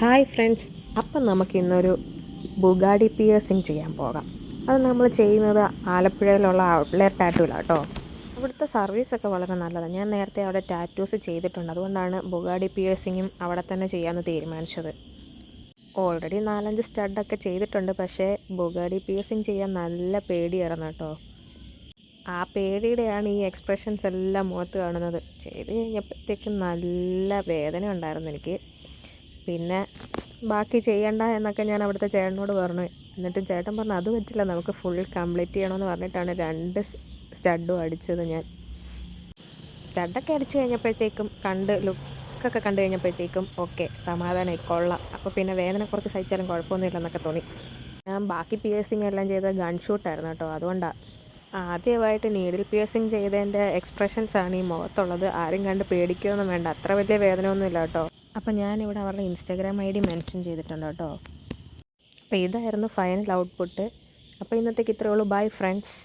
Hi friends, അപ്പം നമുക്കിന്നൊരു Bugatti piercing ചെയ്യാൻ പോകാം. അത് നമ്മൾ ചെയ്യുന്നത് ആലപ്പുഴയിലുള്ള ഔട്ട്ലെറ്റ് ടാറ്റൂലാണ് കേട്ടോ. അവിടുത്തെ സർവീസൊക്കെ വളരെ നല്ലതാണ്. ഞാൻ നേരത്തെ അവിടെ ടാറ്റൂസ് ചെയ്തിട്ടുണ്ട്, അതുകൊണ്ടാണ് ബുഗാഡി പിയേഴ്സിങ്ങും അവിടെ തന്നെ ചെയ്യാമെന്ന് തീരുമാനിച്ചത്. ഓൾറെഡി 4-5 സ്റ്റഡൊക്കെ ചെയ്തിട്ടുണ്ട്, പക്ഷേ ബുഗാഡി പിയേഴ്സിങ് ചെയ്യാൻ നല്ല പേടിയായിരുന്നു കേട്ടോ. ആ പേടിയുടെയാണ് ഈ എക്സ്പ്രഷൻസ് എല്ലാം മുഖത്ത് കാണുന്നത്. ചെയ്ത് കഴിഞ്ഞപ്പോഴത്തേക്കും നല്ല വേദന ഉണ്ടായിരുന്നു എനിക്ക്. പിന്നെ ബാക്കി ചെയ്യണ്ട എന്നൊക്കെ ഞാൻ അവിടുത്തെ ചേട്ടനോട് പറഞ്ഞു. എന്നിട്ടും ചേട്ടൻ പറഞ്ഞു അത് പറ്റില്ല, നമുക്ക് ഫുൾ കംപ്ലീറ്റ് ചെയ്യണമെന്ന് പറഞ്ഞിട്ടാണ് 2 സ്റ്റഡും അടിച്ചത്. ഞാൻ സ്റ്റഡൊക്കെ അടിച്ച് കഴിഞ്ഞപ്പോഴത്തേക്കും ലുക്കൊക്കെ കണ്ടു കഴിഞ്ഞപ്പോഴത്തേക്കും ഓക്കെ, സമാധാനമായി, കൊള്ളാം. അപ്പോൾ പിന്നെ വേദന കുറച്ച് സഹിച്ചാലും കുഴപ്പമൊന്നുമില്ലെന്നൊക്കെ തോന്നി. ഞാൻ ബാക്കി പിയേഴ്സിങ് എല്ലാം ചെയ്തത് ഗൺ ഷൂട്ടായിരുന്നു കേട്ടോ. അതുകൊണ്ടാണ് ആദ്യമായിട്ട് നീഡിൽ പിയേഴ്സിങ് ചെയ്തതിൻ്റെ എക്സ്പ്രഷൻസാണ് ഈ മുഖത്തുള്ളത്. ആരും കണ്ട് പേടിക്കുകയൊന്നും വേണ്ട, അത്ര വലിയ വേദന ഒന്നുമില്ല കേട്ടോ. അപ്പോൾ ഞാനിവിടെ അവരുടെ ഇൻസ്റ്റാഗ്രാം ID മെൻഷൻ ചെയ്തിട്ടുണ്ട് കേട്ടോ. അപ്പോൾ ഇതായിരുന്നു ഫൈനൽ ഔട്ട്പുട്ട്. അപ്പോൾ ഇന്നത്തേക്ക് ഇത്രയേ ഉള്ളൂ. Bye friends.